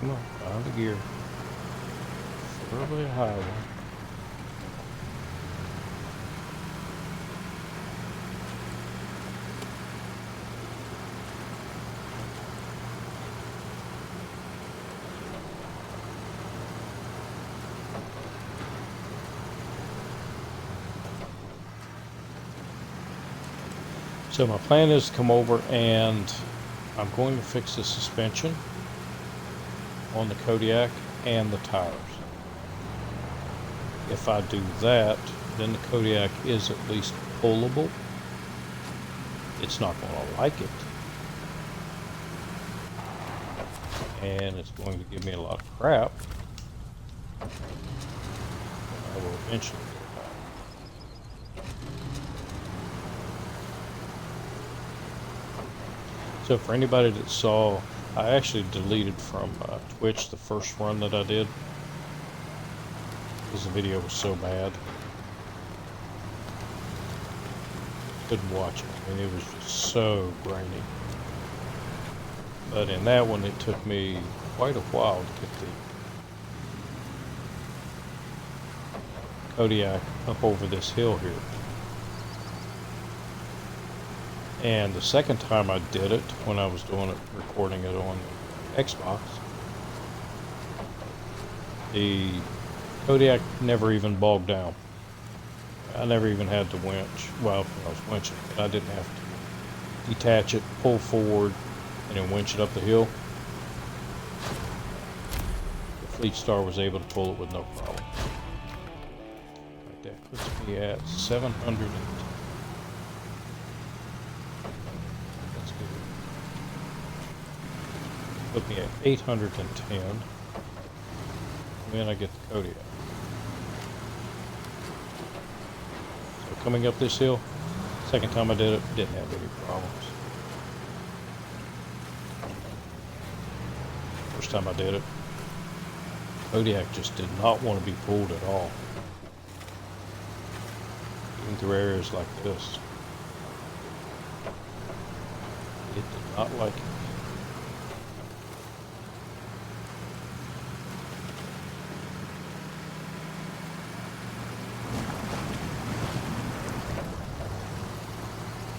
Come on, find the gear. Preferably a high one. So my plan is to come over and I'm going to fix the suspension on the Kodiak and the tires. If I do that, then the Kodiak is at least pullable. It's not going to like it. And it's going to give me a lot of crap. I will eventually get it back. So for anybody that saw, I actually deleted from Twitch the first run that I did because the video was so bad. Couldn't watch it. I mean, it was just so grainy. But in that one, it took me quite a while to get the Kodiak up over this hill here. And the second time I did it, when I was doing it, recording it on the Xbox, the Kodiak never even bogged down. I never even had to winch. Well, I was winching, but I didn't have to detach it, pull forward, and then winch it up the hill. The Fleet Star was able to pull it with no problem. Right, that puts me at 700. Put me at 810. And then I get the Kodiak. So coming up this hill, second time I did it, didn't have any problems. First time I did it, Kodiak just did not want to be pulled at all. Even through areas like this. It did not like it.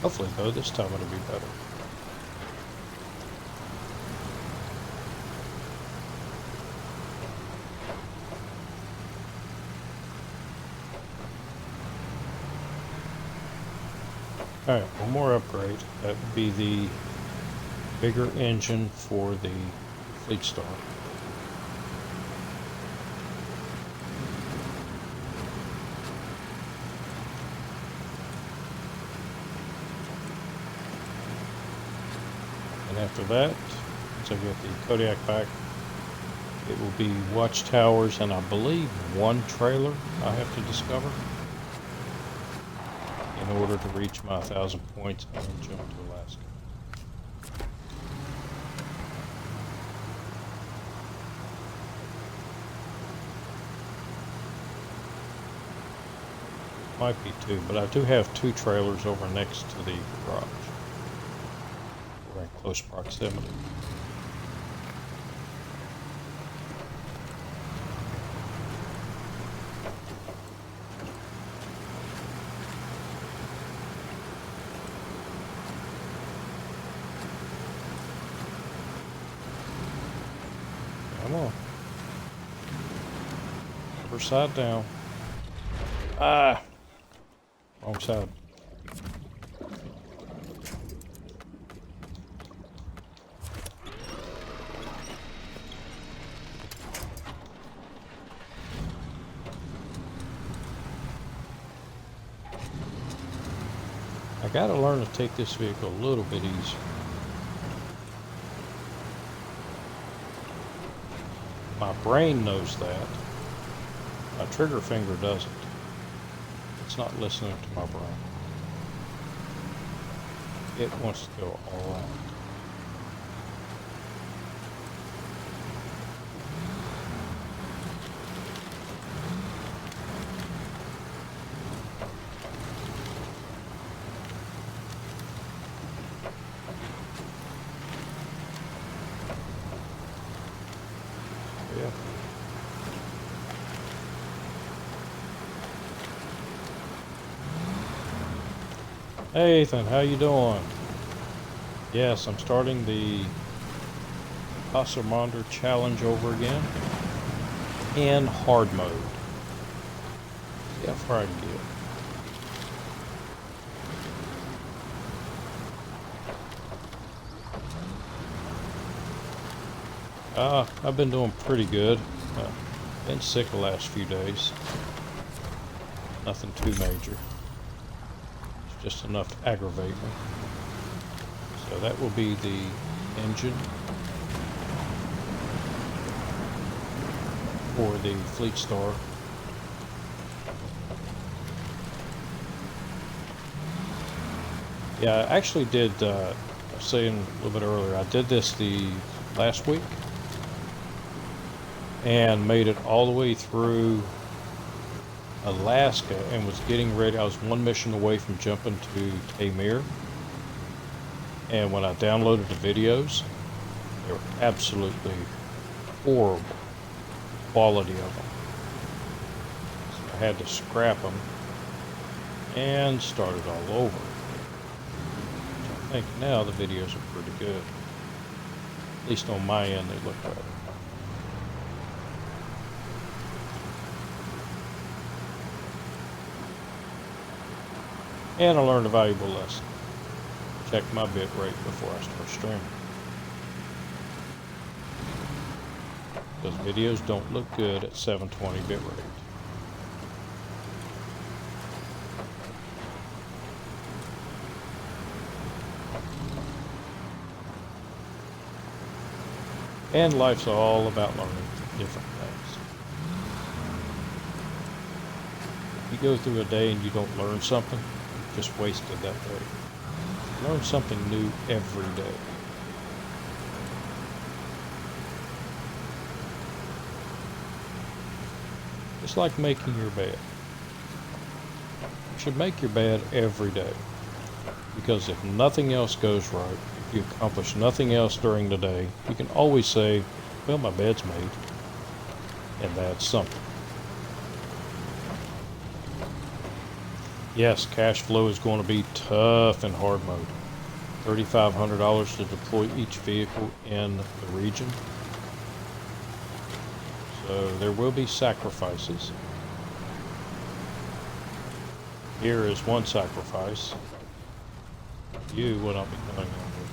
Hopefully, though, this time it'll be better. Alright, one more upgrade. That would be the bigger engine for the Fleet Star. And after that, once I get the Kodiak back, it will be watchtowers and I believe one trailer I have to discover in order to reach my 1,000 points and jump to Alaska. Might be two, but I do have two trailers over next to the garage. We're in close proximity. Come on. Upper side down. Ah! Wrong side. I gotta learn to take this vehicle a little bit easier. My brain knows that. My trigger finger doesn't. It's not listening to my brain. It wants to go all out. Hey Ethan, how you doing? Yes, I'm starting the ImpossImandra challenge over again in hard mode. See how far I can get. I've been doing pretty good. Been sick the last few days. Nothing too major. It's just enough to aggravate me. So that will be the engine for the Fleet Star. Yeah, I actually did, I was saying a little bit earlier, I did this the last week and made it all the way through Alaska and was getting ready. I was one mission away from jumping to Tamir. And when I downloaded the videos, they were absolutely horrible quality of them. So I had to scrap them and start it all over. So I think now the videos are pretty good. At least on my end, they look better. And I learned a valuable lesson. Check my bit rate before I start streaming. Because videos don't look good at 720 bit rate. And life's all about learning different things. If you go through a day and you don't learn something, you just wasted that day. Learn something new every day. It's like making your bed. You should make your bed every day. Because if nothing else goes right, if you accomplish nothing else during the day, you can always say, well, my bed's made. And that's something. Yes, cash flow is going to be tough in hard mode. $3,500 to deploy each vehicle in the region. So there will be sacrifices. Here is one sacrifice. You will not be coming over.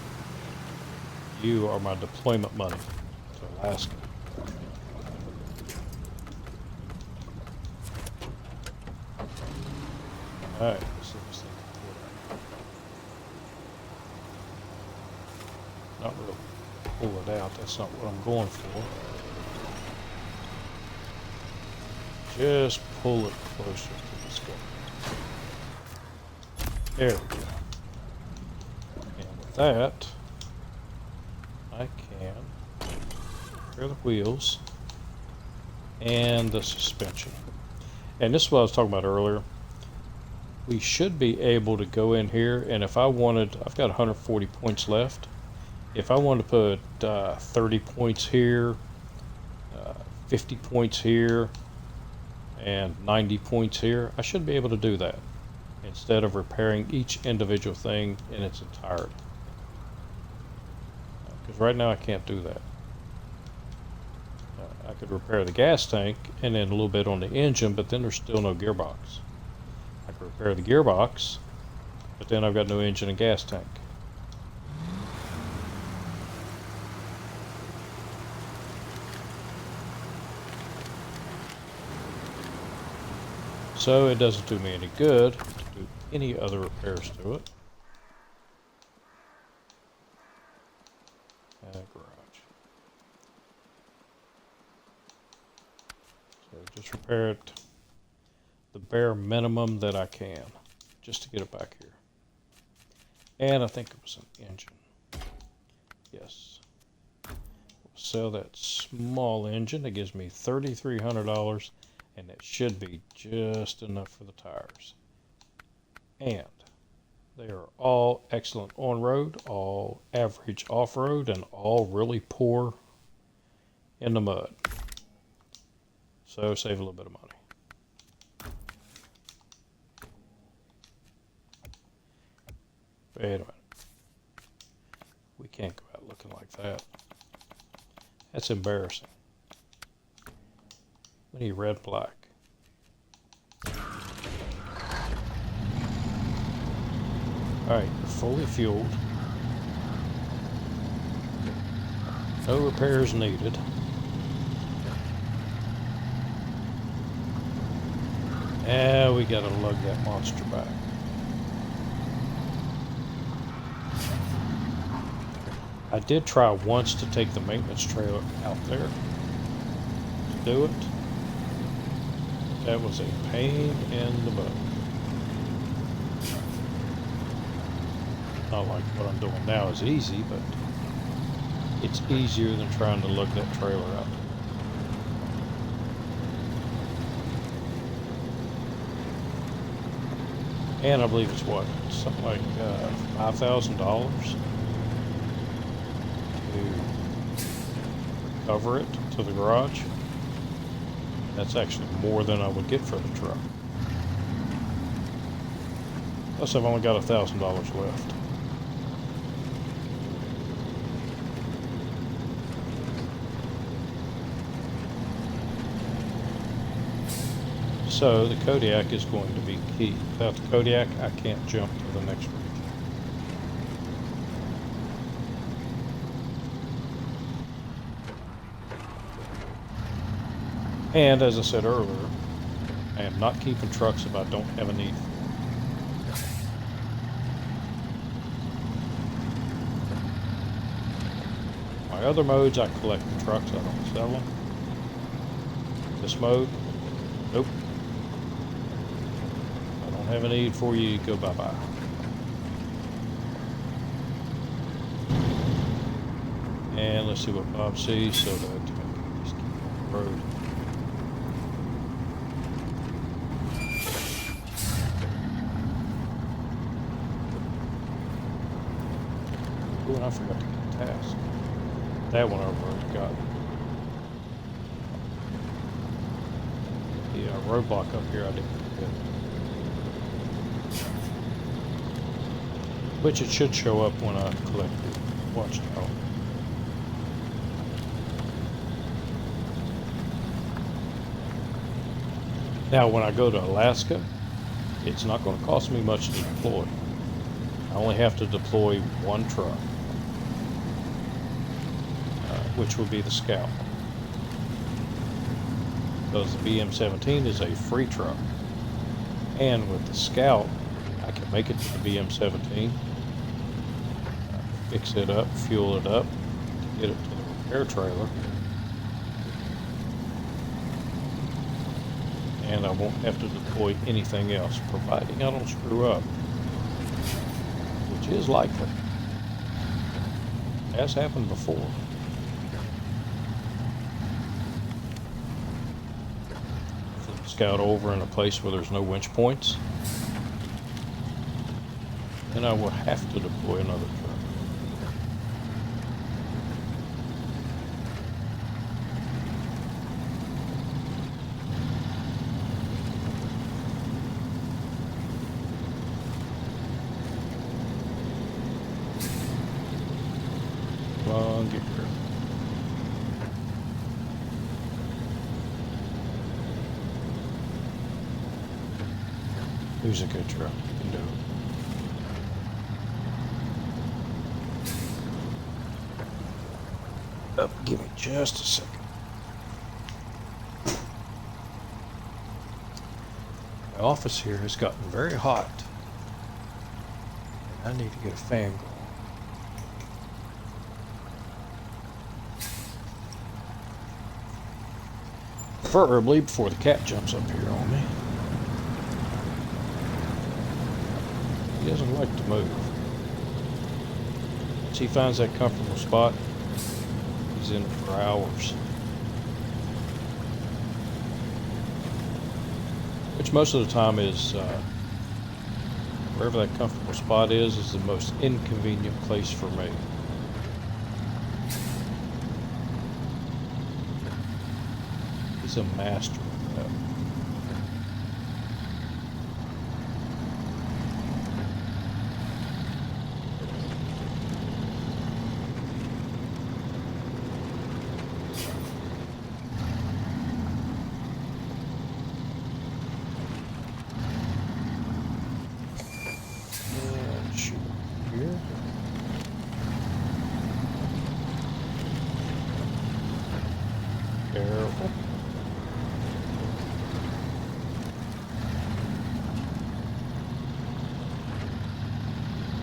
You are my deployment money to Alaska. Alright, let's see this thing. Not really pull it out, that's not what I'm going for. Just pull it closer to the scope. There we go. And with that, I can repair the wheels and the suspension. And this is what I was talking about earlier. We should be able to go in here, and if I wanted, I've got 140 points left. If I wanted to put 30 points here, 50 points here, and 90 points here, I should be able to do that instead of repairing each individual thing in its entirety. Because right now I can't do that. I could repair the gas tank and then a little bit on the engine, but then there's still no gearbox. I could repair the gearbox, but then I've got no engine and gas tank. So it doesn't do me any good to do any other repairs to it. Garage. So just repair it the bare minimum that I can, just to get it back here. And I think it was an engine. Yes. We'll sell that small engine. That gives me $3,300, and it should be just enough for the tires. And they are all excellent on-road, all average off-road, and all really poor in the mud. So save a little bit of money. Wait a minute. We can't go out looking like that. That's embarrassing. We need red and black. Alright, we're fully fueled. No repairs needed. And we gotta lug that monster back. I did try once to take the maintenance trailer out there to do it. That was a pain in the butt. Not like what I'm doing now is easy, but it's easier than trying to lug that trailer out. And I believe it's what? Something like $5,000 to cover it to the garage. That's actually more than I would get for the truck. Plus I've only got $1,000 left. So the Kodiak is going to be key. Without the Kodiak, I can't jump to the next region. And as I said earlier, I am not keeping trucks if I don't have a need for them. My other modes, I collect the trucks, I don't sell them. This mode, nope. I don't have a need for you, go bye-bye. And let's see what Bob sees so that I can just keep on the road. Oh, and I forgot to get a task. That one I've already got. Yeah, roadblock up here I didn't get. Which it should show up when I collect the watchtower. Now when I go to Alaska, it's not going to cost me much to deploy. I only have to deploy one truck, which would be the Scout. Because the BM-17 is a free truck. And with the Scout, I can make it to the BM-17, fix it up, fuel it up, get it to the repair trailer, and I won't have to deploy anything else, providing I don't screw up, which is likely. Has happened before. Flip the Scout over in a place where there's no winch points, and I will have to deploy another truck. Come on, get here. Who's a good truck? You can do it. Oh, give me just a second. My office here has gotten very hot, and I need to get a fan going. Preferably before the cat jumps up here on me. He doesn't like to move. Once he finds that comfortable spot, he's in it for hours. Which most of the time is, wherever that comfortable spot is the most inconvenient place for me. He's a master of that.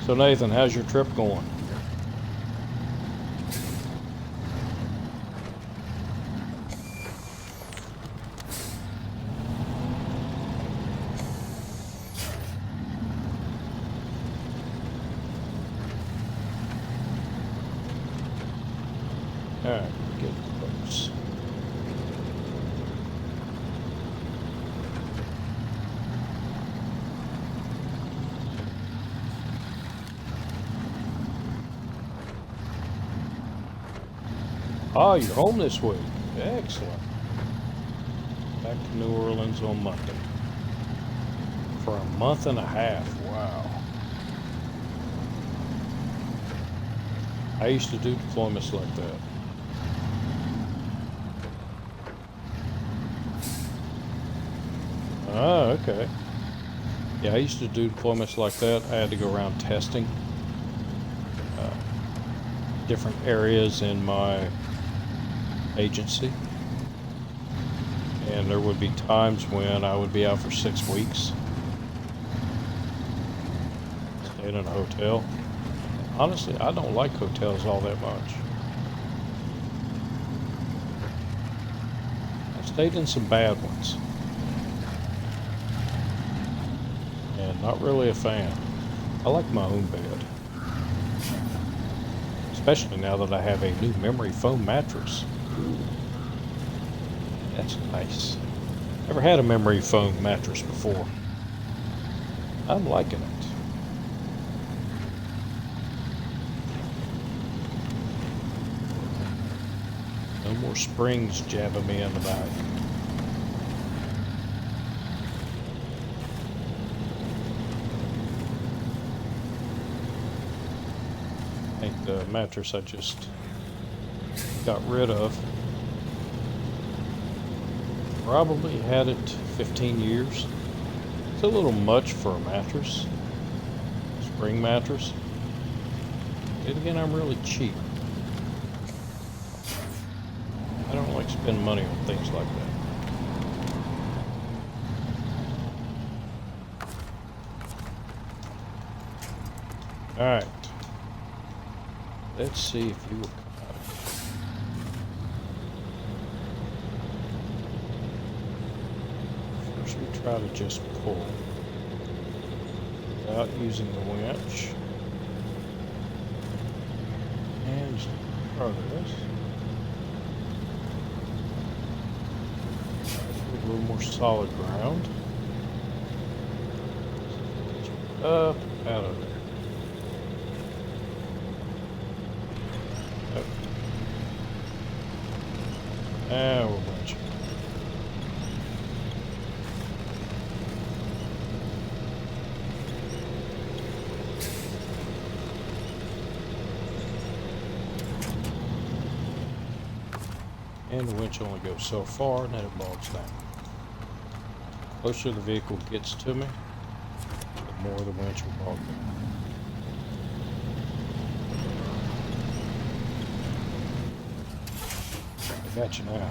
So Nathan, how's your trip going? Alright, get close. Oh, you're home this week. Excellent. Back to New Orleans on Monday. For a month and a half. Wow. I used to do deployments like that. Oh, okay. Yeah, I used to do deployments like that. I had to go around testing different areas in my agency. And there would be times when I would be out for 6 weeks. Staying in a hotel. Honestly, I don't like hotels all that much. I've stayed in some bad ones. And not really a fan. I like my own bed. Especially now that I have a new memory foam mattress. Ooh, that's nice. Never had a memory foam mattress before. I'm liking it. No more springs jabbing me in the back. I think the mattress I just got rid of probably had it 15 years. It's a little much for a mattress, spring mattress. Then again, I'm really cheap. I don't like spending money on things like that. Alright. Let's see if you will come out. First we try to just pull without using the winch. And just progress. A little more solid ground. Up, out of there. Now we're watching. And the winch only goes so far, and then it bogs down. The closer the vehicle gets to me, the more the winch will bog down. I got you now.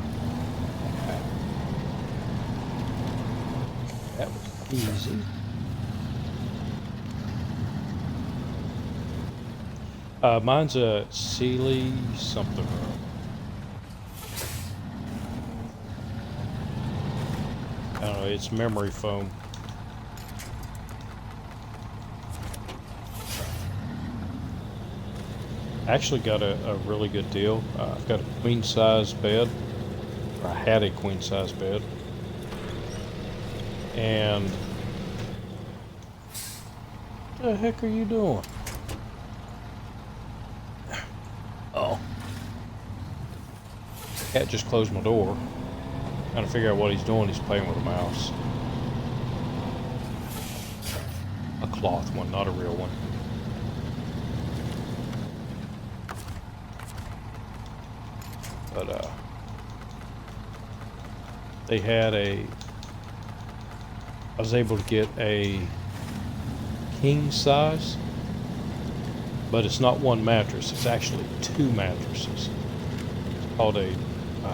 That was easy. Mine's a Sealy something. I don't know, it's memory foam. I actually got a really good deal. I've got a queen size bed, or I had a queen size bed, and what the heck are you doing? Oh, cat just closed my door. Trying to figure out what he's doing. He's playing with a mouse. A cloth one, not a real one. But they had I was able to get a king size, but it's not one mattress, it's actually 2 mattresses. It's called I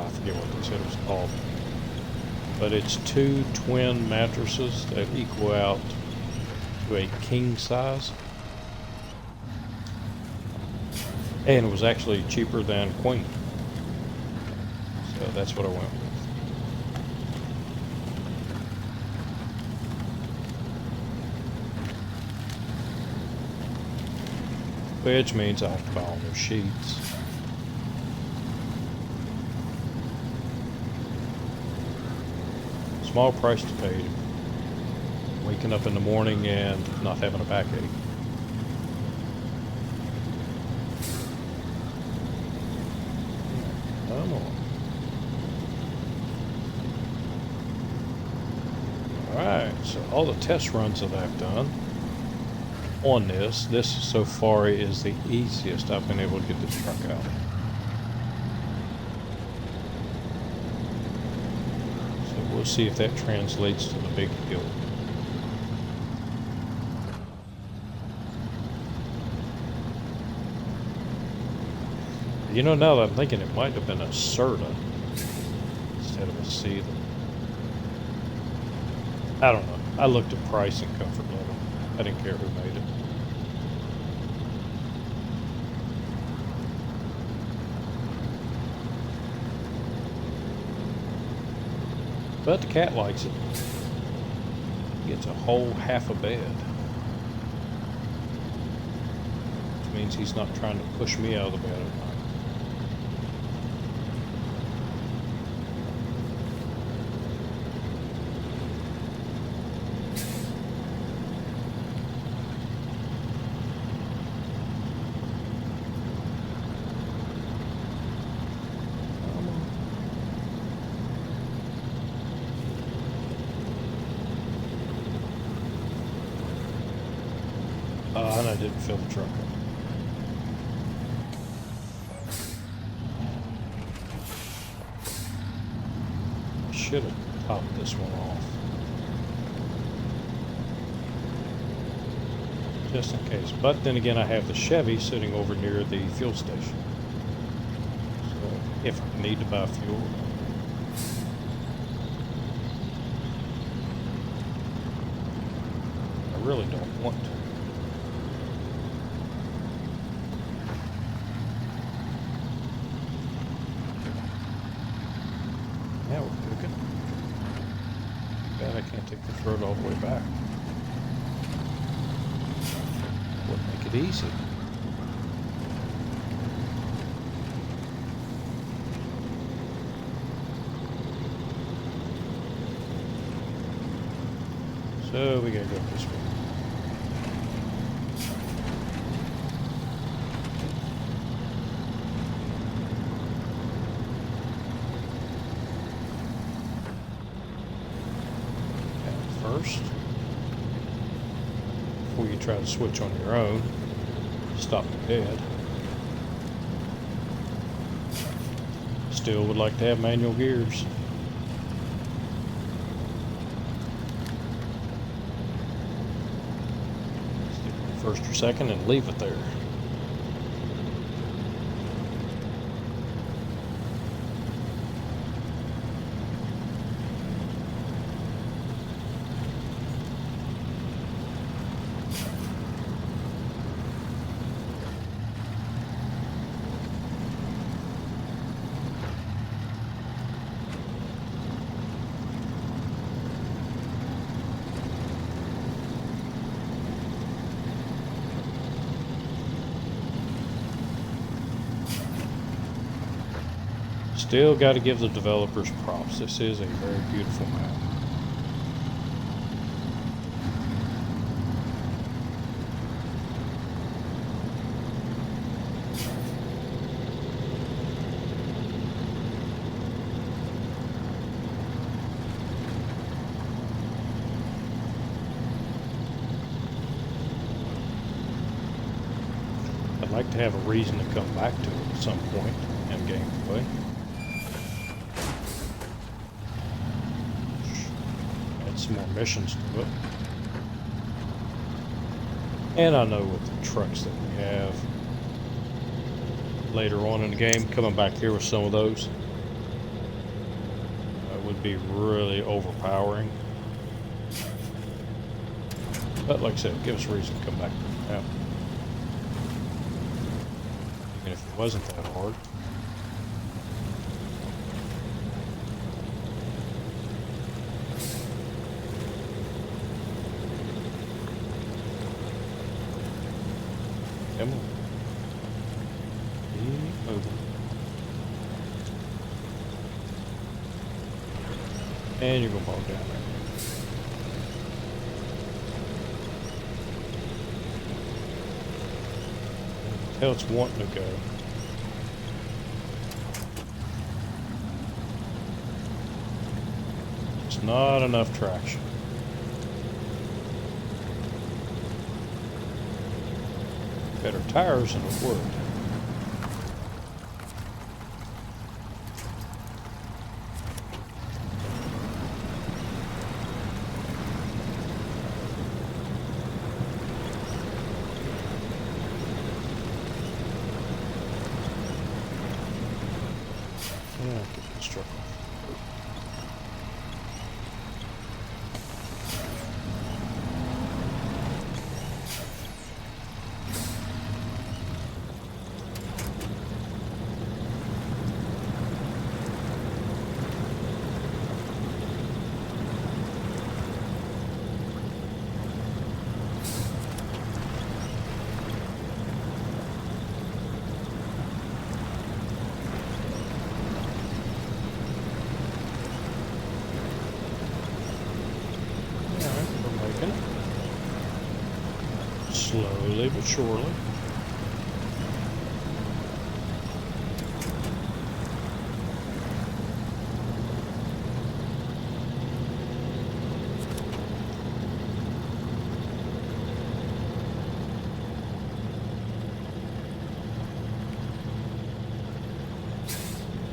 forget what they said it was called, but it's 2 twin mattresses that equal out to a king size. And it was actually cheaper than Queen. So that's what I went with. Which means I have to buy all those sheets. Small price to pay. Waking up in the morning and not having a backache. Come on. Alright, so all the test runs that I've done on this so far is the easiest I've been able to get this truck out. So we'll see if that translates to the big hill. You know, now that I'm thinking, it might have been a Serta instead of a Sealer. I don't know. I looked at price and comfort level. I didn't care who made it. But the cat likes it. Gets a whole half a bed. Which means he's not trying to push me out of the bed at night. And I didn't fill the truck up. I should have topped this one off. Just in case. But then again, I have the Chevy sitting over near the fuel station. So if I need to buy fuel, I really don't want to. Now we're cooking. Bad I can't take this road all the way back. Would make it easy. So we gotta go this way. First, before you try to switch on your own, stop the bed. Still would like to have manual gears. Stick it first or second and leave it there. Still got to give the developers props. This is a very beautiful map. I'd like to have a reason to come back to it at some point in gameplay. Some more missions to it. And I know with the trucks that we have later on in the game, coming back here with some of those would be really overpowering. But like I said, give us a reason to come back to the map. And if it wasn't that hard. Come on. Keep moving. And you're gonna bog down there. Tell it's wanting to go. It's not enough traction. Better tires and it would. Yeah, get this truck off. Slowly but surely.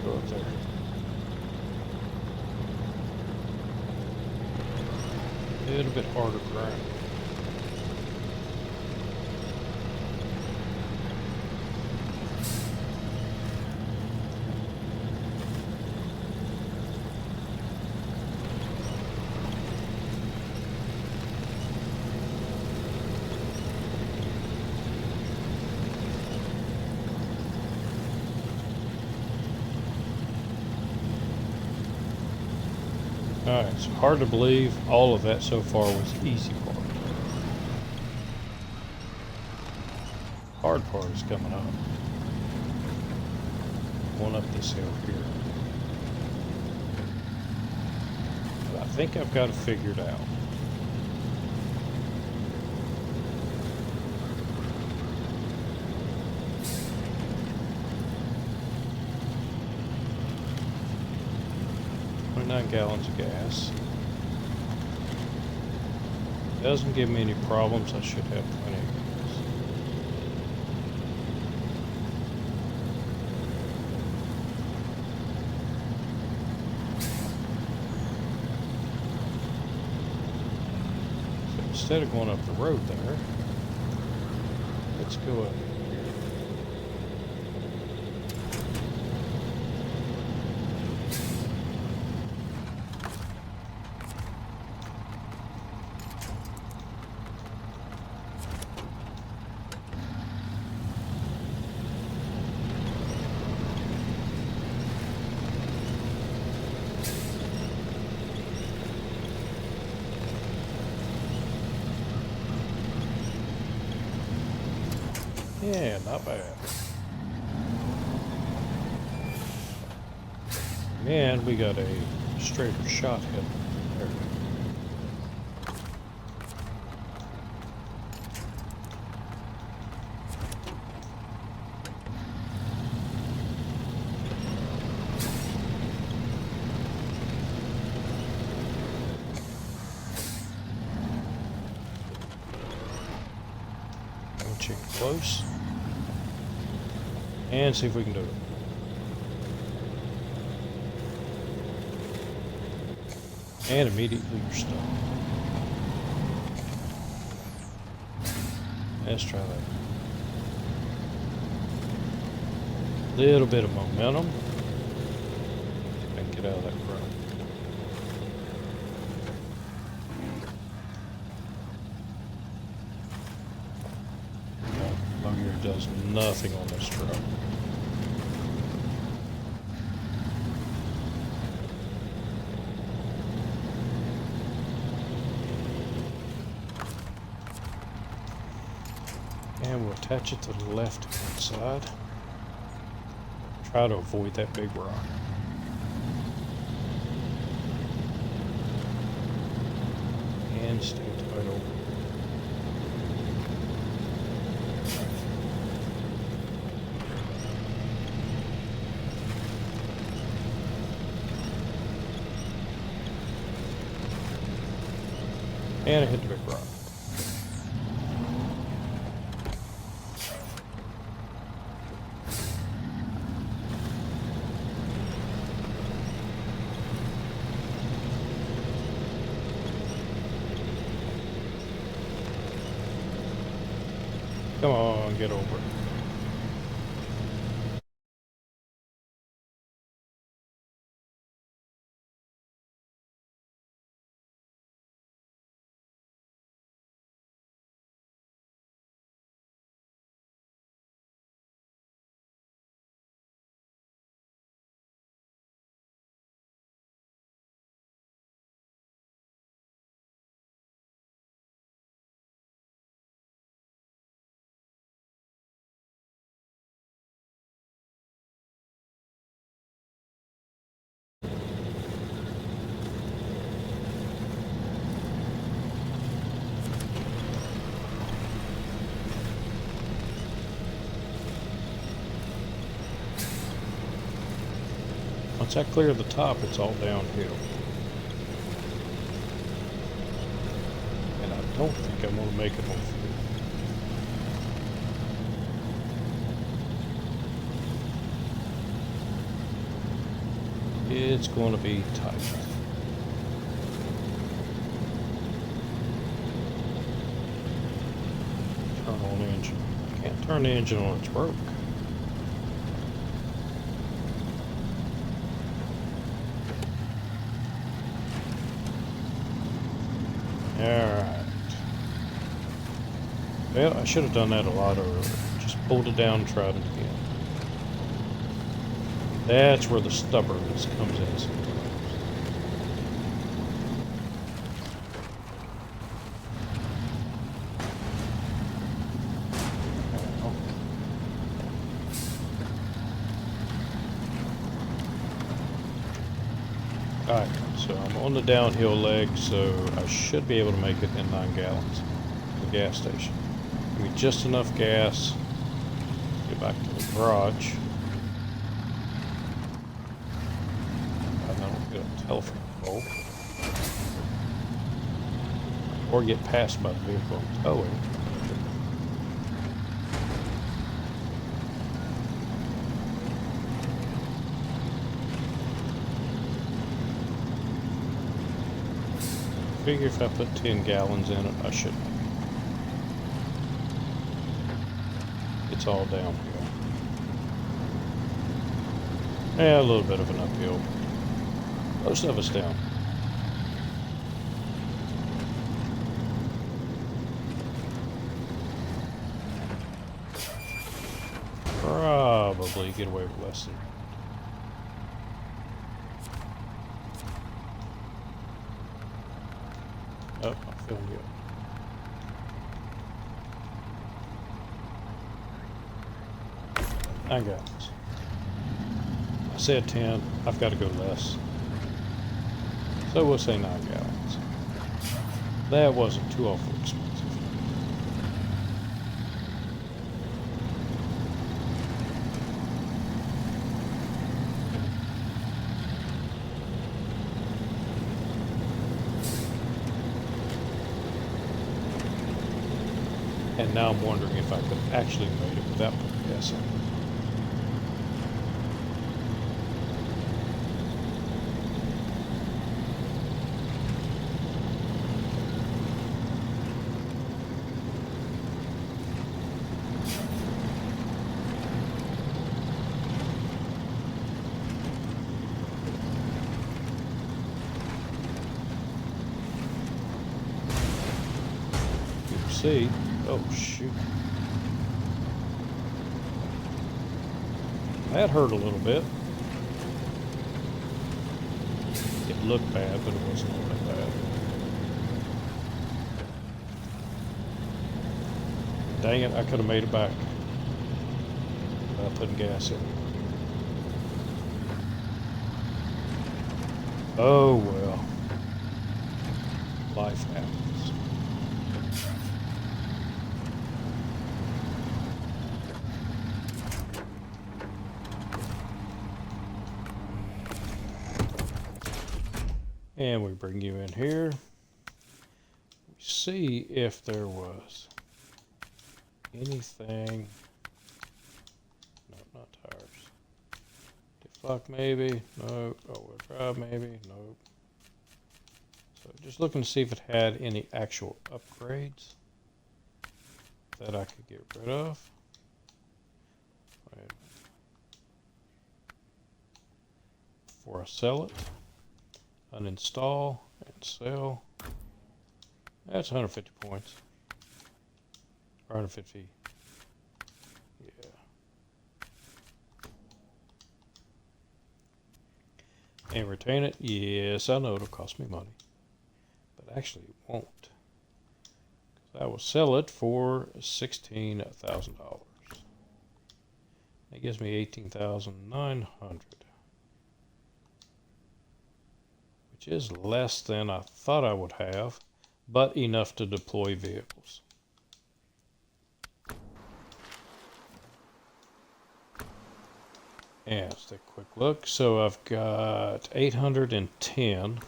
Go up there. A little bit harder ground. Alright, so hard to believe all of that so far was the easy part. Hard part is coming up. Going up this hill here. But I think I've got it figured out. Gallons of gas. Doesn't give me any problems. I should have plenty of gas. So instead of going up the road there, let's go up. Yeah, not bad. And we got a straighter shot head there. Check close and see if we can do it. And immediately you're stuck. Let's try that. Little bit of momentum and get out of that rut. gear does nothing on this truck. And we'll attach it to the left-hand side. Try to avoid that big rock. And stay tight over. And I hit the big rock. Come on, get over it. Once I clear the top, it's all downhill. And I don't think I'm going to make it on foot. It's going to be tight. Turn on the engine. Can't turn the engine on, it's broke. Alright. Well, I should have done that a lot earlier. Just pulled it down and tried it again. That's where the stubbornness comes in sometimes. Alright, so I'm on the downhill leg, so I should be able to make it in 9 gallons at the gas station. Give me just enough gas. Get back to the garage. I don't get a telephone pole. Or get passed by the vehicle I'm towing. Figure if I put 10 gallons in it, I should. It's all downhill. Yeah, a little bit of an uphill. Most of us down. Probably get away with less than. Oh, I'm feeling good. I got this. I said 10. I've got to go less. So we'll say 9 gallons. That wasn't too awful expensive. And now I'm wondering if I could have actually made it without putting gas in. You see. Oh, shoot. That hurt a little bit. It looked bad, but it wasn't all that bad. Dang it, I could have made it back without putting gas in. Oh well. Life happens. And we bring you in here. We see if there was anything. No, not tires. Deflect maybe. No. All-wheel drive maybe. Nope. So just looking to see if it had any actual upgrades that I could get rid of. Wait. Before I sell it. Uninstall and sell. That's 150 points. Or 150. Yeah. And retain it. Yes, I know it'll cost me money. But actually it won't. Because I will sell it for $16,000. That gives me 18,900. Which is less than I thought I would have, but enough to deploy vehicles. And let's take a quick look. So I've got 810.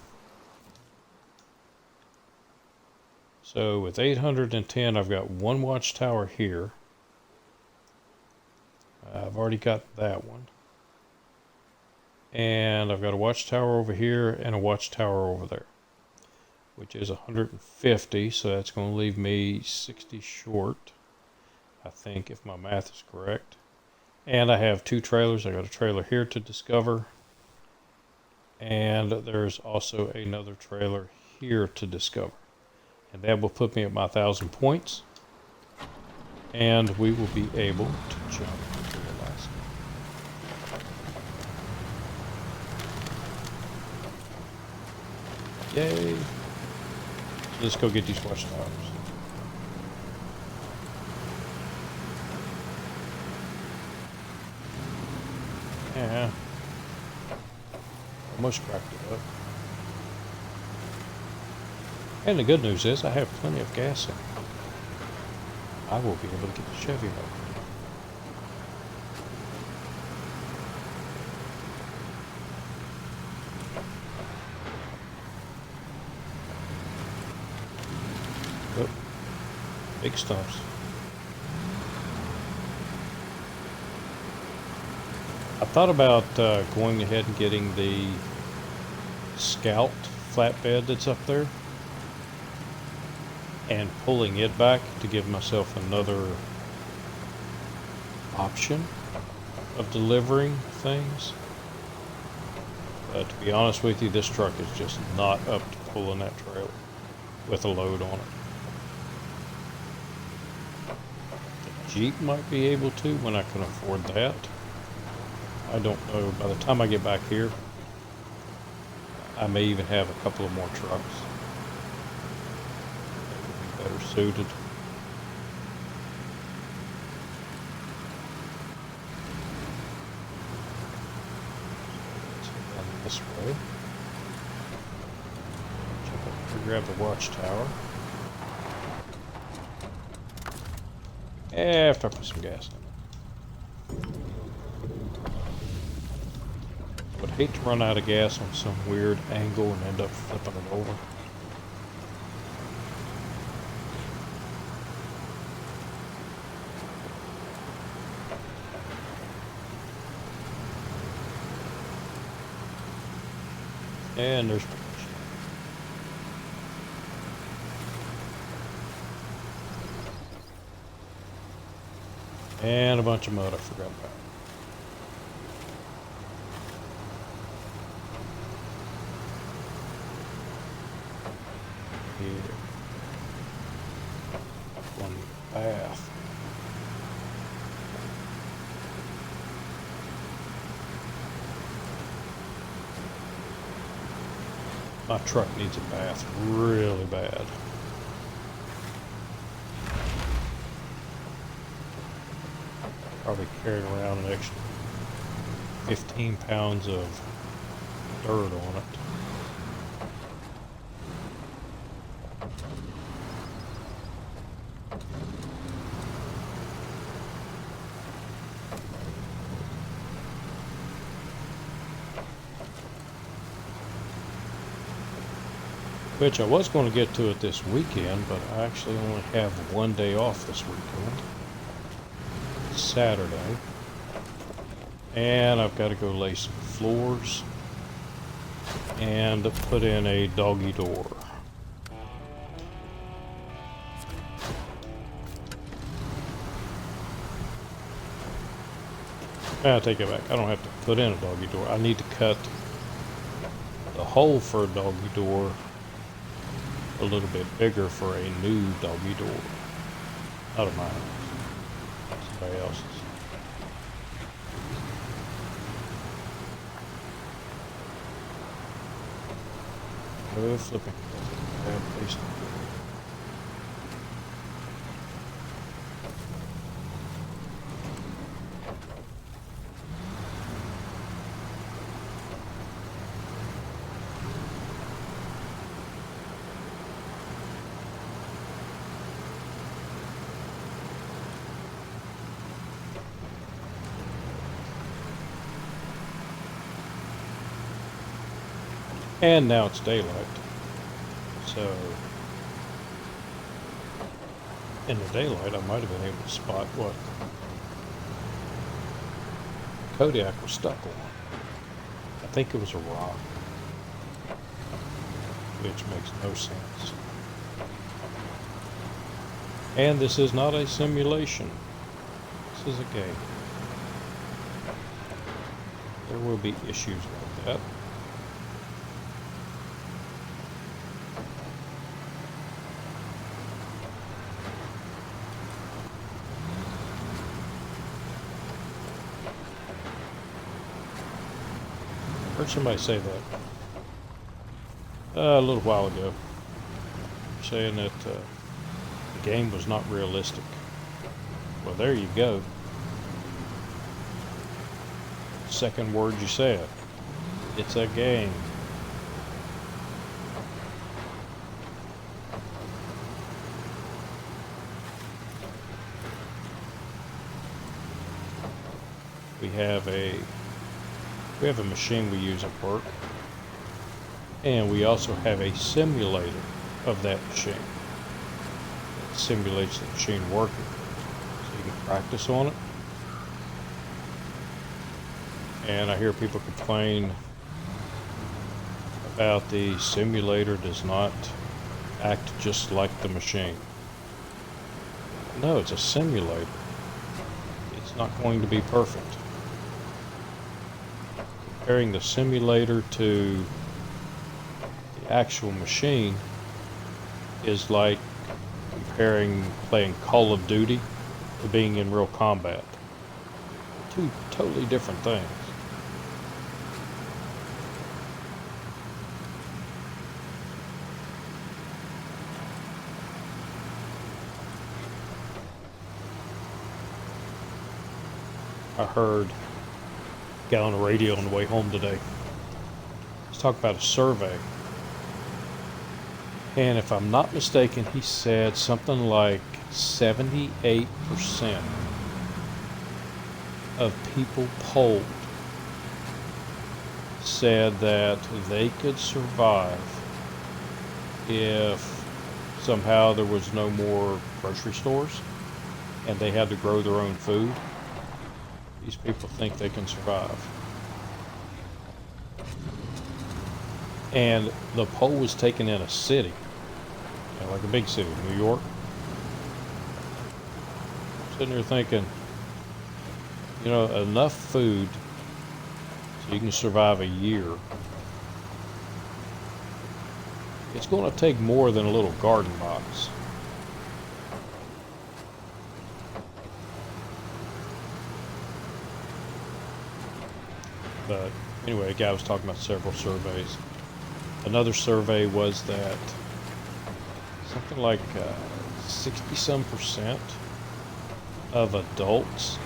So with 810, I've got one watchtower here. I've already got that one. And I've got a watchtower over here and a watchtower over there, which is 150, so that's going to leave me 60 short, I think, if my math is correct. And I have two trailers. I got a trailer here to discover, and there's also another trailer here to discover. And that will put me at my 1,000 points, and we will be able to jump into Alaska. Yay! Let's go get these watchtowers. Yeah. Almost cracked it up. And the good news is I have plenty of gas in it. I will be able to get the Chevy over. Big stumps. I thought about going ahead and getting the Scout flatbed that's up there and pulling it back to give myself another option of delivering things. To be honest with you, this truck is just not up to pulling that trailer with a load on it. Jeep might be able to when I can afford that. I don't know. By the time I get back here, I may even have a couple of more trucks that would be better suited. So let's head down this way. Jump up here, grab the watchtower. After I put some gas in it. I would hate to run out of gas on some weird angle and end up flipping it over. And there's and a bunch of mud I forgot about. Here. One bath. My truck needs a bath really bad. Probably carrying around an extra 15 pounds of dirt on it. Which I was going to get to it this weekend, but I actually only have one day off this weekend. Saturday. And I've got to go lay some floors and put in a doggy door. I take it back. I don't have to put in a doggy door. I need to cut the hole for a doggy door a little bit bigger for a new doggy door. Not of mine. Somebody else's. Oh, flipping. Bad place. And now it's daylight. So, in the daylight, I might have been able to spot what Kodiak was stuck on. I think it was a rock, which makes no sense. And this is not a simulation. This is a game. There will be issues like that. Heard somebody say that a little while ago, saying that the game was not realistic. Well, there you go. Second word you said. It's a game. We have a machine we use at work, and we also have a simulator of that machine. It simulates the machine working, so you can practice on it. And I hear people complain about the simulator does not act just like the machine. No, it's a simulator. It's not going to be perfect. Comparing the simulator to the actual machine is like comparing playing Call of Duty to being in real combat. Two totally different things. I heard a guy on the radio on the way home today. He's talking about a survey. And if I'm not mistaken, he said something like 78% of people polled said that they could survive if somehow there was no more grocery stores and they had to grow their own food. These people think they can survive. And the poll was taken in a city, like a big city, New York. I'm sitting there thinking, you know, enough food so you can survive a year. It's going to take more than a little garden box. But anyway, a guy was talking about several surveys. Another survey was that something like 60-some% of adults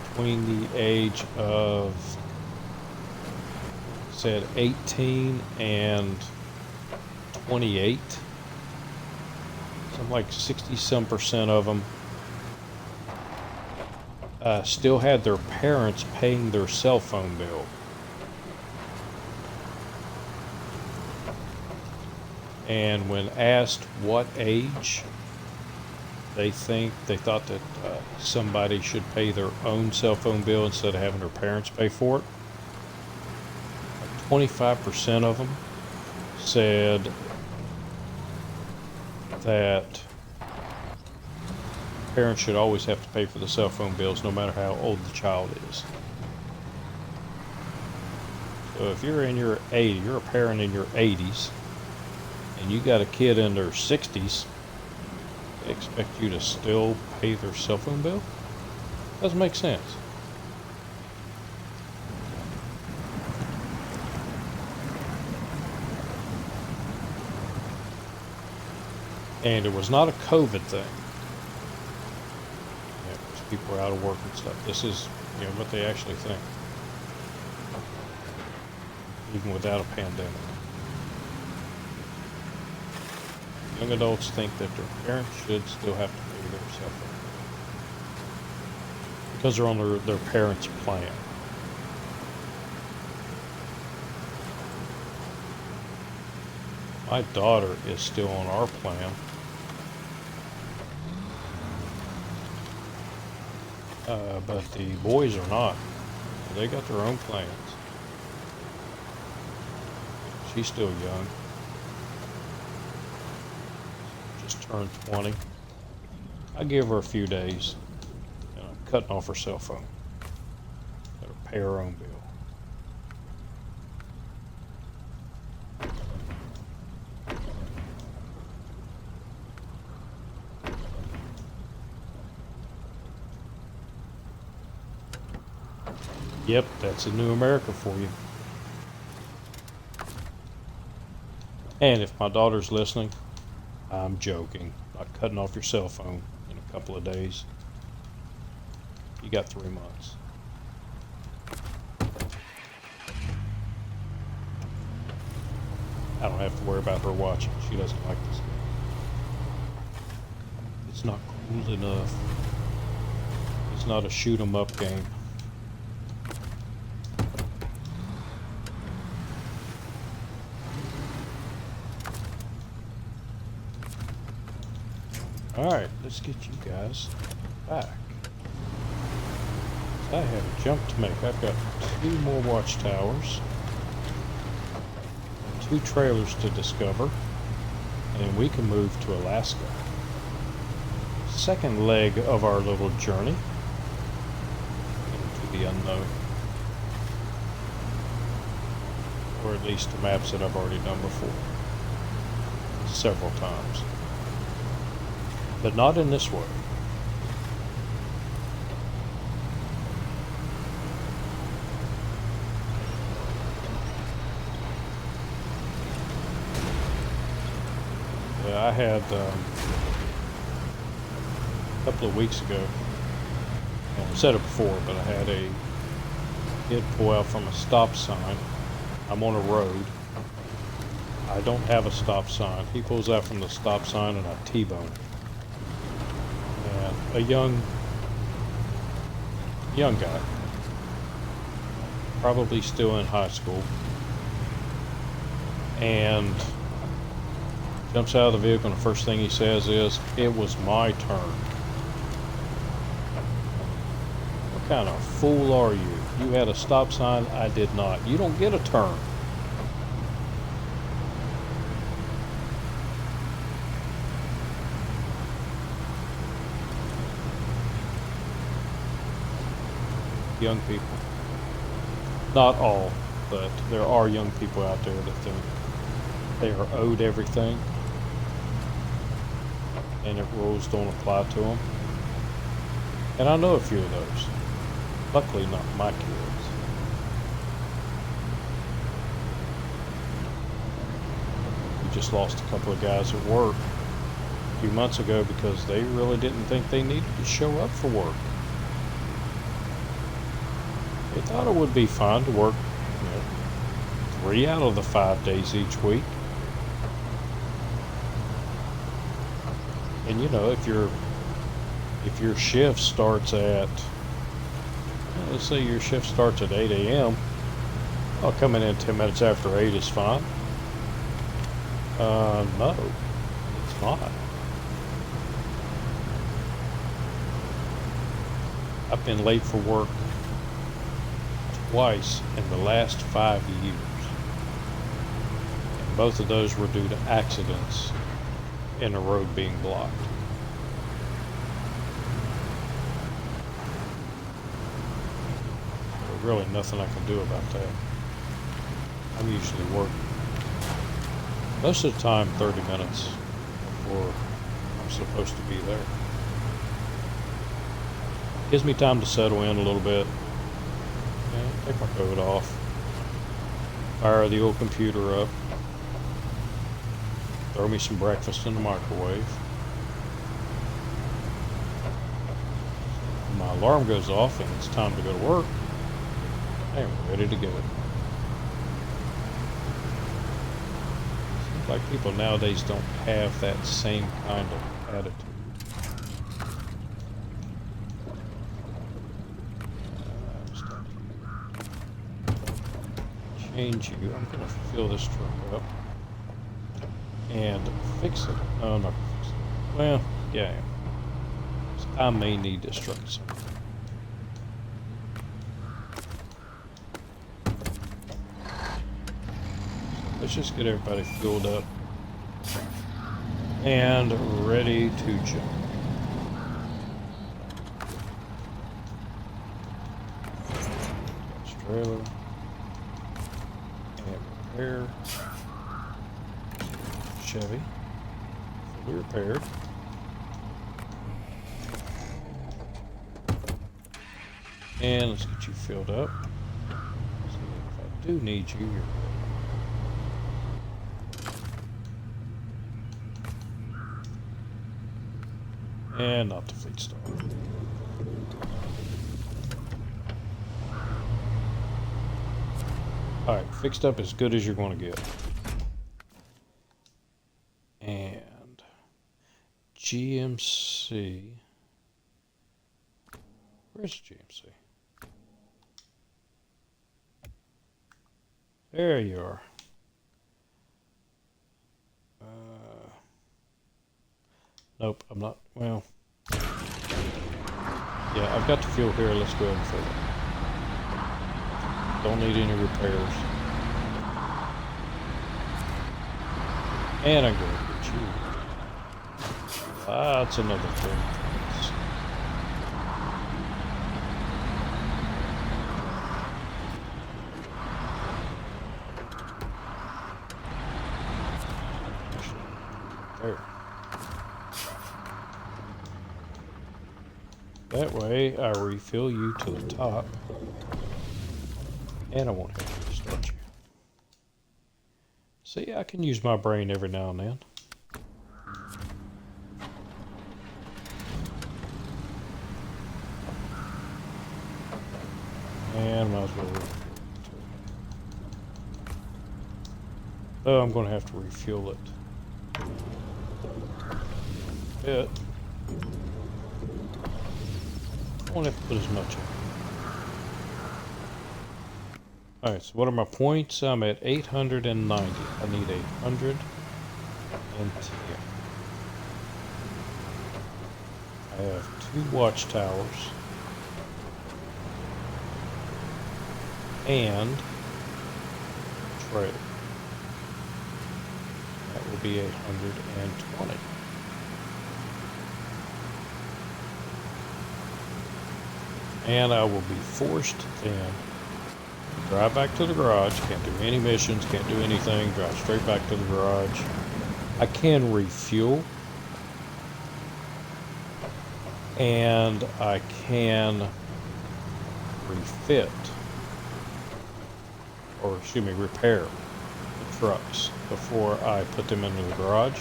between the age of, said, 18 and 28, something like 60-some% of them still had their parents paying their cell phone bill. And when asked what age they thought that somebody should pay their own cell phone bill instead of having their parents pay for it, 25% of them said that parents should always have to pay for the cell phone bills no matter how old the child is. So if you're in your 80s, you're a parent in your 80s, and you got a kid in their 60s, they expect you to still pay their cell phone bill? Doesn't make sense. And it was not a COVID thing. Yeah, because people are out of work and stuff. This is, what they actually think, even without a pandemic. Young adults think that their parents should still have to pay their cell phone because they're on their parents' plan. My daughter is still on our plan. But the boys are not. They got their own plans. She's still young. Just turned 20. I give her a few days, and I'm cutting off her cell phone. Let her pay her own bill. Yep, that's a new America for you. And if my daughter's listening, I'm joking. Not cutting off your cell phone in a couple of days. You got 3 months. I don't have to worry about her watching. She doesn't like this game. It's not cool enough. It's not a shoot 'em up game. Alright, let's get you guys back. I have a jump to make. I've got 2 more watchtowers, 2 trailers to discover, and we can move to Alaska. Second leg of our little journey into the unknown. Or at least the maps that I've already done before. Several times. But not in this way. Yeah, I had a couple of weeks ago, I said it before, but I had a kid pull out from a stop sign. I'm on a road. I don't have a stop sign. He pulls out from the stop sign and I T-bone him. A young guy, probably still in high school, and jumps out of the vehicle and the first thing he says is, "It was my turn." What kind of fool are you? You had a stop sign, I did not. You don't get a turn. Young people. Not all, but there are young people out there that think they are owed everything and that rules don't apply to them. And I know a few of those. Luckily not my kids. just lost a couple of guys at work a few months ago because they really didn't think they needed to show up for work. They thought it would be fine to work, 3 out of the 5 days each week. And if your shift starts at, let's say your shift starts at 8 a.m., well, coming in 10 minutes after 8 is fine. No, it's not. I've been late for work twice in the last 5 years. And both of those were due to accidents and the road being blocked. There's really nothing I can do about that. I'm usually working most of the time 30 minutes before I'm supposed to be there. Gives me time to settle in a little bit. Take my coat off. Fire the old computer up. Throw me some breakfast in the microwave. When my alarm goes off and it's time to go to work, I am ready to go. Seems like people nowadays don't have that same kind of attitude. Change you. I'm going to fill this truck up and fix it. No, I'm not going to fix it. Well, yeah, I am. So I may need this truck soon. Let's just get everybody filled up and ready to jump. This trailer. Repair. Chevy. Fully repaired. And let's get you filled up. So if I do need you, you're ready. And not the fleet star. Alright, fixed up as good as you're going to get. And GMC. Where's GMC? There you are. Nope, I'm not. Well, yeah, I've got the fuel here. Let's go ahead and fill it. Don't need any repairs. And I'm going to get you. That's another thing. There. That way I refill you to the top. And I won't have to restart you. See, I can use my brain every now and then. And might as well refuel it too. Oh, I'm going to have to refuel it. I won't have to put as much in. Alright, so what are my points? I'm at 890. I need 810. I have 2 watchtowers. And a trailer. That will be 820. And I will be forced then to drive back to the garage. Can't do any missions, can't do anything. Drive straight back to the garage. I can refuel. And I can refit. Or, excuse me, repair the trucks before I put them into the garage.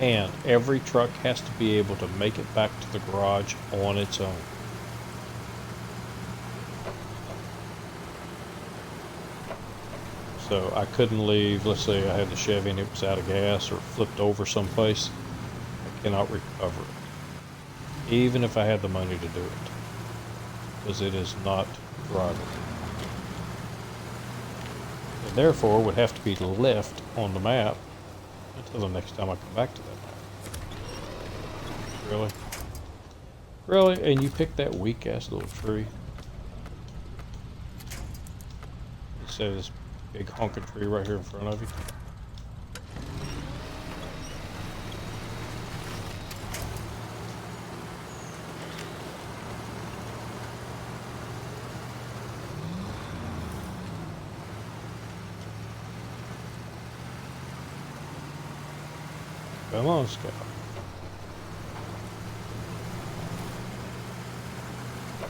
And every truck has to be able to make it back to the garage on its own. So I couldn't leave, let's say I had the Chevy and it was out of gas or flipped over someplace, I cannot recover it. Even if I had the money to do it. Because it is not drivable. And therefore would have to be left on the map until the next time I come back to that map. Really? Really? And you picked that weak ass little tree? Instead of this big honking tree right here in front of you? Come on, Scout.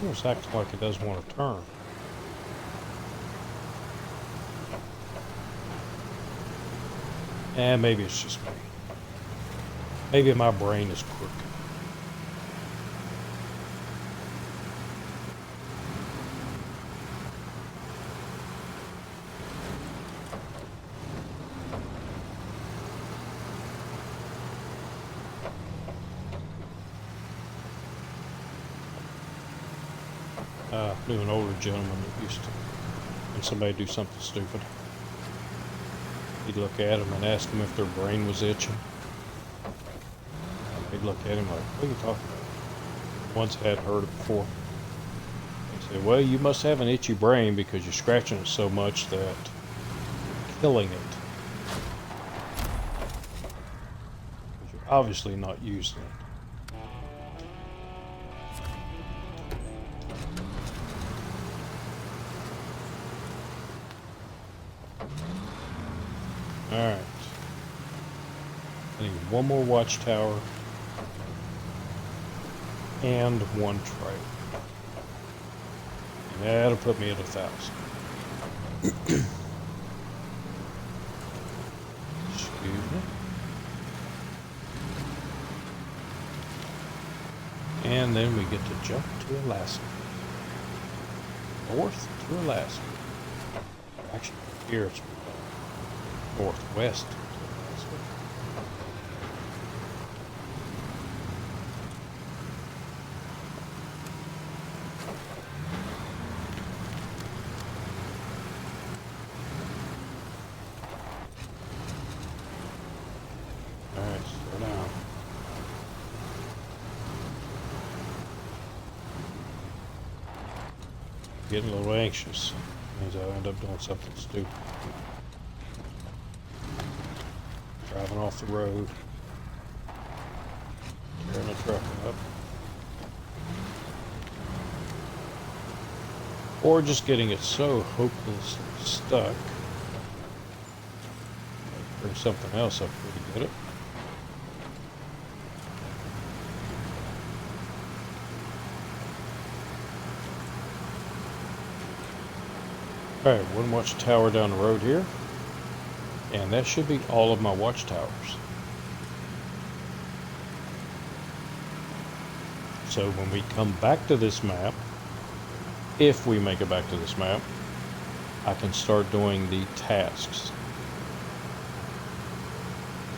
Almost acting like it doesn't want to turn. And maybe it's just me. Maybe my brain is crooked. I knew an older gentleman that used to, when somebody do something stupid, he'd look at them and ask them if their brain was itching. He'd look at him like, what are you talking about? Once I hadn't heard it before. He said, well, you must have an itchy brain because you're scratching it so much that you're killing it. Because you're obviously not using it. Alright. I need one more watchtower and one trailer. And that'll put me at 1,000. Excuse me. And then we get to jump to Alaska. North to Alaska. Actually, here it's northwest. Alright, slow down. Getting a little anxious. Means I'll end up doing something stupid. Driving off the road, tearing the truck up, or just getting it so hopelessly stuck. Bring something else up here to get it. Alright, one watchtower down the road here. And that should be all of my watchtowers. So when we come back to this map, if we make it back to this map, I can start doing the tasks.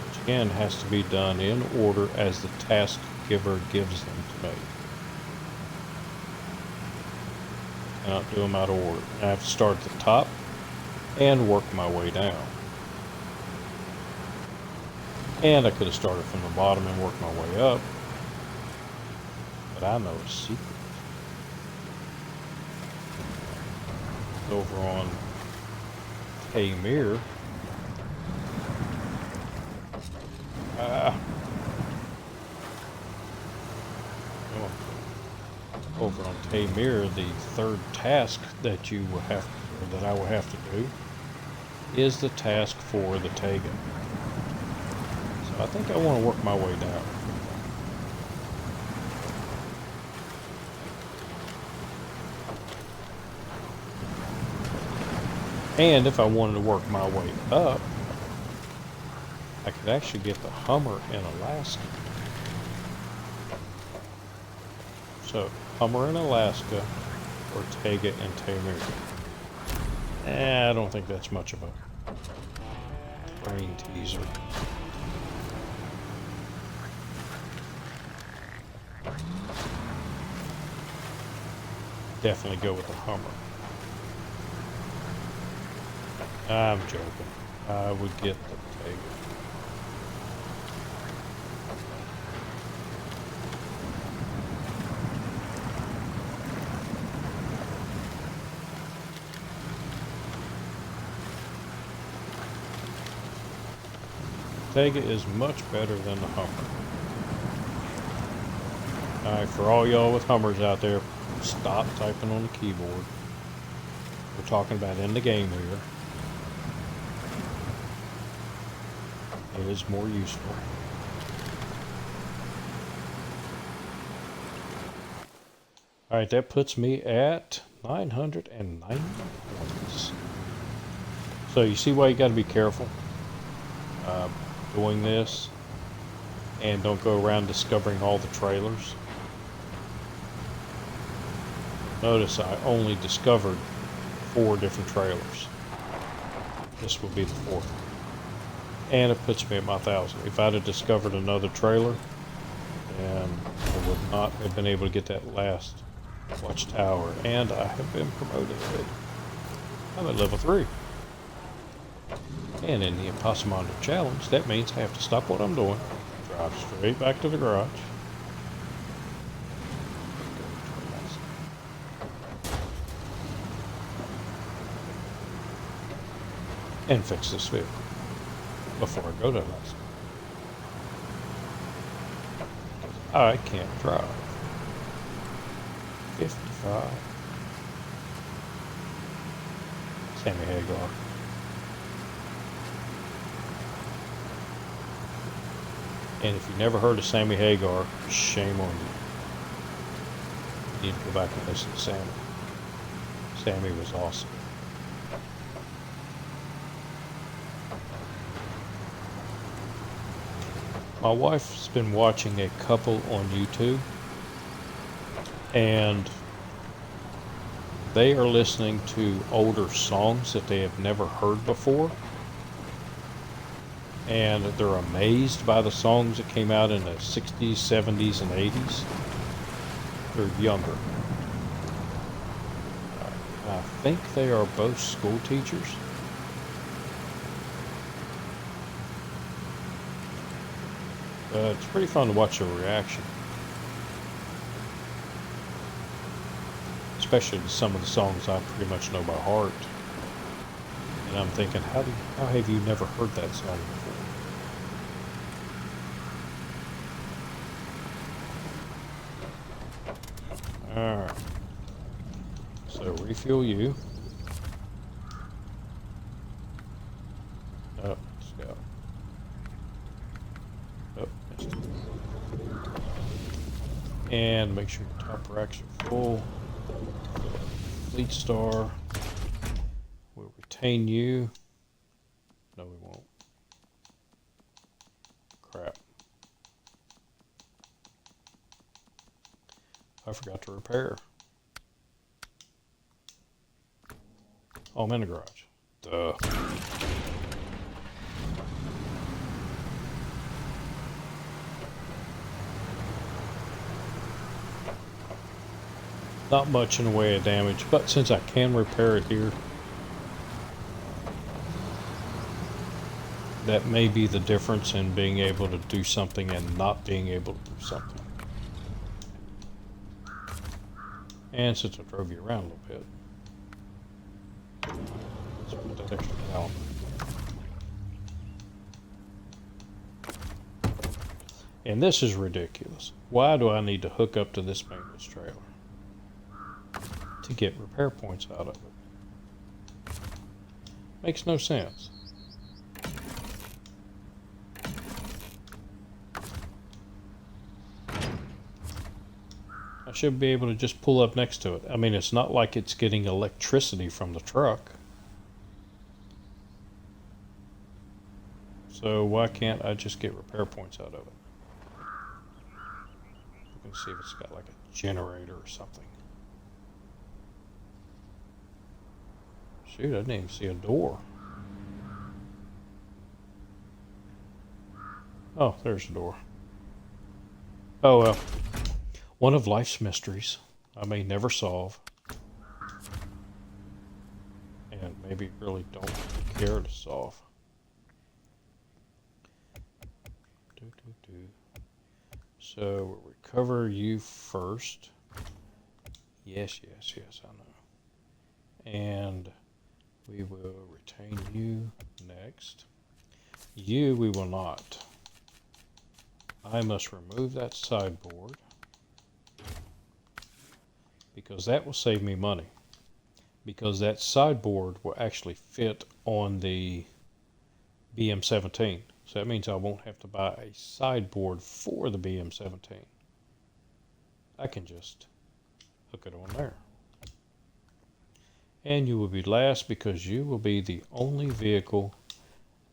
Which again has to be done in order as the task giver gives them to me. I cannot do them out of order. I have to start at the top and work my way down. And I could have started from the bottom and worked my way up. But I know a secret. Over on Tamir. Over on Tamir, the third task that you will have, or that I will have to do, is the task for the Tega. I think I want to work my way down. And if I wanted to work my way up, I could actually get the Hummer in Alaska. So, Hummer in Alaska, Ortega and Tamir. I don't think that's much of a brain teaser. Definitely go with the Hummer. I'm joking. I would get the Ortega. Ortega is much better than the Hummer. Alright, for all y'all with Hummers out there, stop typing on the keyboard. We're talking about in the game here. It is more useful. Alright, that puts me at 990 points. So you see why you got to be careful doing this, and don't go around discovering all the trailers. Notice I only discovered 4 different trailers. This will be the 4th one. And it puts me at my 1,000. If I'd have discovered another trailer, then I would not have been able to get that last watchtower. And I have been promoted. I'm at level 3. And in the ImpossImandra challenge, that means I have to stop what I'm doing, drive straight back to the garage, and fix this vehicle before I go to Alaska. I can't drive. 55. Sammy Hagar. And if you never heard of Sammy Hagar, shame on you. You need to go back and listen to Sammy. Sammy was awesome. My wife's been watching a couple on YouTube, and they are listening to older songs that they have never heard before. And they're amazed by the songs that came out in the 60s, 70s, and 80s. They're younger. I think they are both school teachers. It's pretty fun to watch their reaction. Especially to some of the songs I pretty much know by heart. And I'm thinking, how have you never heard that song before? Alright. So refuel you. Oh, let's go. Oh, missed it. And make sure your top racks are full. Fleet Star. We'll retain you. No, we won't. Crap. I forgot to repair. Oh, I'm in the garage. Duh. Not much in the way of damage, but since I can repair it here, that may be the difference in being able to do something and not being able to do something. And since I drove you around a little bit, let's put that extra element. And this is ridiculous. Why do I need to hook up to this maintenance trailer to get repair points out of it? Makes no sense. I should be able to just pull up next to it. I mean, it's not like it's getting electricity from the truck. So why can't I just get repair points out of it? Let me see if it's got like a generator or something. Shoot, I didn't even see a door. Oh, there's a door. Oh well. One of life's mysteries I may never solve. And maybe really don't care to solve. So we'll recover you first. Yes, yes, yes, I know. And we will retain you next. You we will not. I must remove that sideboard because that will save me money. Because that sideboard will actually fit on the BM17. So that means I won't have to buy a sideboard for the BM17. I can just hook it on there. And you will be last because you will be the only vehicle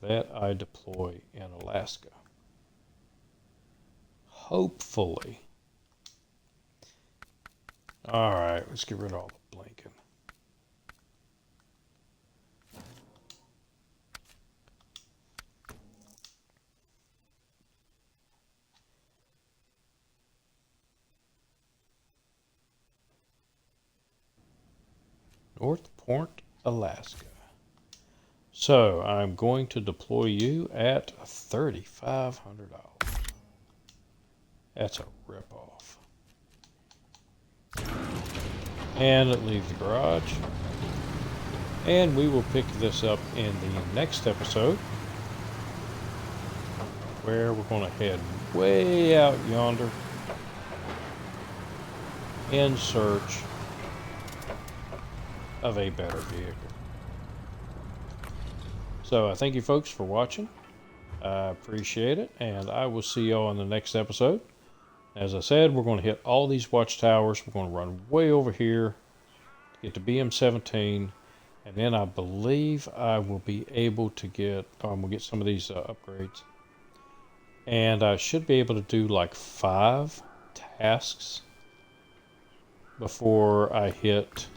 that I deploy in Alaska. Hopefully. Alright, let's get rid of all the blinking. North Point, Alaska. So I'm going to deploy you at $3,500. That's a ripoff. And it leaves the garage. And we will pick this up in the next episode, where we're going to head way out yonder in search of a better vehicle. So I thank you folks for watching. I appreciate it, and I will see y'all in the next episode. As I said, we're going to hit all these watchtowers. We're going to run way over here to get to BM17, and then I believe I will be able to get, we'll get some of these upgrades. And I should be able to do like 5 tasks before I hit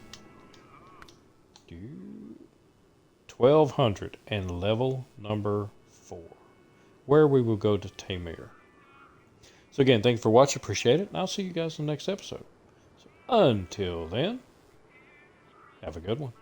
1200 and level number 4, where we will go to Tamir. So again, thank you for watching. Appreciate it. And I'll see you guys in the next episode. So until then, have a good one.